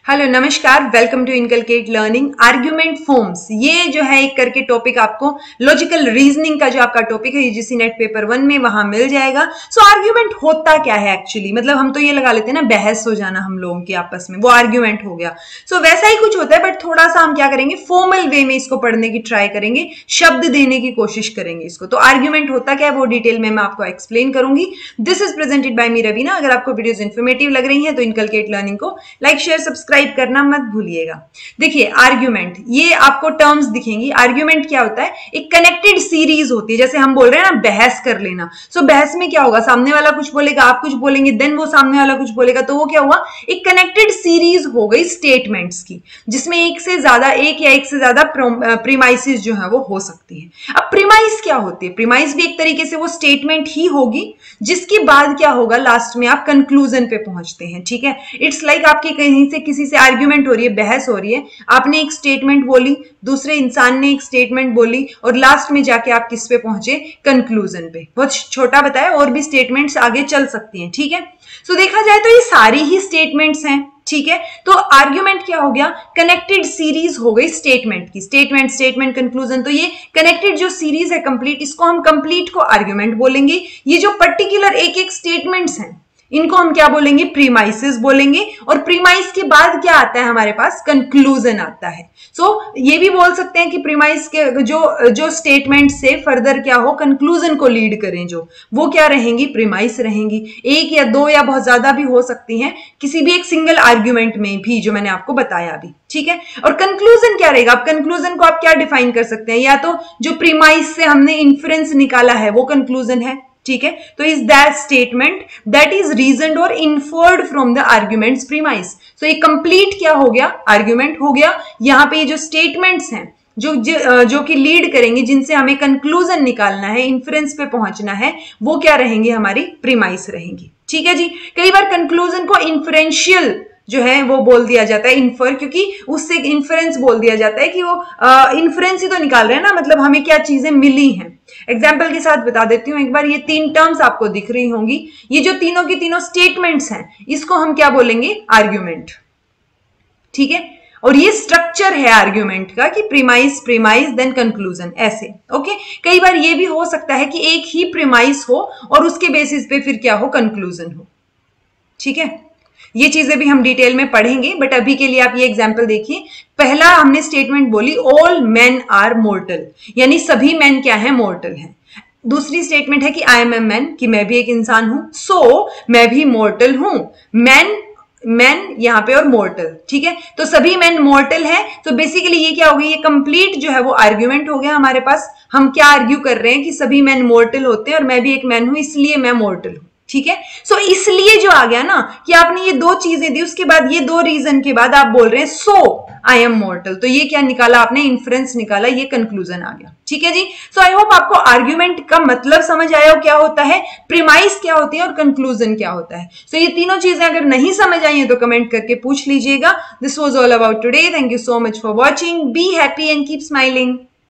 Hello नमस्कार, welcome to inculcate learning. Argument forms, ये जो है एक करके टॉपिक आपको लॉजिकल रीजनिंग का जो आपका टॉपिक है यूजीसी नेट पेपर 1 में वहां मिल जाएगा। सो आर्ग्यूमेंट होता क्या है एक्चुअली, मतलब हम तो ये लगा लेते हैं ना बहस हो जाना हम लोगों की आपस में, वो आर्ग्यूमेंट हो गया। सो वैसा ही कुछ होता है, बट थोड़ा सा हम क्या करेंगे, फॉर्मल वे में इसको पढ़ने की ट्राई करेंगे, शब्द देने की कोशिश करेंगे इसको। तो आर्ग्यूमेंट होता क्या है वो डिटेल में मैं आपको एक्सप्लेन करूंगी। दिस इज प्रेजेंटेड बाय मी रवीना। अगर आपको वीडियोस इन्फॉर्मेटिव लग रही है तो इनकलकेट लर्निंग को लाइक शेयर सब्सक्राइब करना मत भूलिएगा। देखिए आर्ग्यूमेंट, ये आपको टर्म्स दिखेंगी। आर्ग्यूमेंट क्या होता है, एक कनेक्टेड सीरीज होती है। जैसे हम बोल रहे हैं ना बहस कर लेना। सो बहस में क्या होगा, सामने वाला कुछ बोलेगा, आप कुछ बोलेंगे, देन वो सामने वाला कुछ बोलेगा, तो वो क्या हुआ, एक कनेक्टेड सीरीज हो गई स्टेटमेंट्स की, जिसमें एक या एक से ज्यादा प्रीमाइसेस जो है वो हो सकती है। अब प्रीमाइस क्या होती है, प्रीमाइस भी एक तरीके से वो स्टेटमेंट ही होगी जिसके बाद क्या होगा, लास्ट में आप कंक्लूजन पे पहुंचते हैं। ठीक है, इट्स लाइक आपके कहीं से किसी से आर्ग्यूमेंट हो रही है, बहस हो रही है, आपने एक स्टेटमेंट बोली, दूसरे इंसान ने एक स्टेटमेंट बोली, और लास्ट में जाके आप किस पे पहुंचे, कंक्लूजन पे। बहुत छोटा बताया, और भी स्टेटमेंट्स आगे चल सकती हैं। ठीक है, सो देखा जाए तो ये सारी ही स्टेटमेंट्स हैं। ठीक है, तो आर्ग्यूमेंट क्या हो गया, कनेक्टेड सीरीज हो गई स्टेटमेंट की, स्टेटमेंट कंक्लूजन। तो ये कनेक्टेड जो सीरीज है कंप्लीट, इसको हम कंप्लीट को आर्ग्यूमेंट बोलेंगे। ये जो पर्टिकुलर एक एक स्टेटमेंट्स हैं इनको हम क्या बोलेंगे, प्रीमाइसेस बोलेंगे। और प्रीमाइस के बाद क्या आता है हमारे पास, कंक्लूजन आता है। सो ये भी बोल सकते हैं कि प्रीमाइस के जो स्टेटमेंट से फर्दर क्या हो, कंक्लूजन को लीड करें, जो वो क्या रहेंगी, प्रीमाइस रहेंगी। एक या दो या बहुत ज्यादा भी हो सकती हैं किसी भी एक सिंगल आर्ग्यूमेंट में भी, जो मैंने आपको बताया अभी। ठीक है, और कंक्लूजन क्या रहेगा, अब कंक्लूजन को आप क्या डिफाइन कर सकते हैं, या तो जो प्रीमाइस से हमने इन्फ्रेंस निकाला है वो कंक्लूजन है। ठीक है, तो is that statement that is reasoned और inferred from the arguments premise. So ये कंप्लीट क्या हो गया, आर्ग्यूमेंट हो गया। यहां पे ये जो स्टेटमेंट्स हैं जो कि लीड करेंगे, जिनसे हमें कंक्लूजन निकालना है, इन्फ्रेंस पे पहुंचना है, वो क्या रहेंगी, हमारी प्रीमाइस रहेंगी। ठीक है जी, कई बार कंक्लूजन को इन्फ्रेंशियल जो है वो बोल दिया जाता है, इन्फर, क्योंकि उससे इन्फ्रेंस बोल दिया जाता है कि वो इन्फ्रेंस ही तो निकाल रहे हैं ना, मतलब हमें क्या चीजें मिली हैं। एग्जाम्पल के साथ बता देती हूं एक बार, ये तीन टर्म्स आपको दिख रही होंगी, ये जो तीनों की तीनों स्टेटमेंट्स हैं, इसको हम क्या बोलेंगे, आर्ग्यूमेंट। ठीक है, और ये स्ट्रक्चर है आर्ग्यूमेंट का कि प्रीमाइस देन कंक्लूजन, ऐसे। ओके, कई बार ये भी हो सकता है कि एक ही प्रीमाइस हो और उसके बेसिस पे फिर क्या हो, कंक्लूजन हो। ठीक है, ये चीजें भी हम डिटेल में पढ़ेंगे, बट अभी के लिए आप ये एग्जांपल देखिए। पहला हमने स्टेटमेंट बोली, ऑल मेन आर मोर्टल, यानी सभी मैन क्या है, मोर्टल हैं। दूसरी स्टेटमेंट है कि आई एम ए मैन, कि मैं भी एक इंसान हूं, सो मैं भी मोर्टल हूं। मैन यहां पे और मोर्टल। ठीक है, तो सभी मैन मोर्टल है। तो बेसिकली ये क्या हो गई, ये कंप्लीट जो है वो आर्ग्यूमेंट हो गया हमारे पास। हम क्या आर्ग्यू कर रहे हैं कि सभी मैन मोर्टल होते हैं और मैं भी एक मैन हूं, इसलिए मैं मोर्टल हूं। ठीक है, सो इसलिए जो आ गया ना कि आपने ये दो चीजें दी, उसके बाद ये दो रीजन के बाद आप बोल रहे हैं सो आई एम मोर्टल, तो ये क्या निकाला आपने, इन्फ्रेंस निकाला, ये कंक्लूजन आ गया। ठीक है जी, सो आई होप आपको आर्ग्यूमेंट का मतलब समझ आया हो, क्या होता है, प्रीमाइस क्या होती है और कंक्लूजन क्या होता है। सो ये तीनों चीजें अगर नहीं समझ आई है तो कमेंट करके पूछ लीजिएगा। This was all about today, thank you so much for watching, be happy and keep smiling.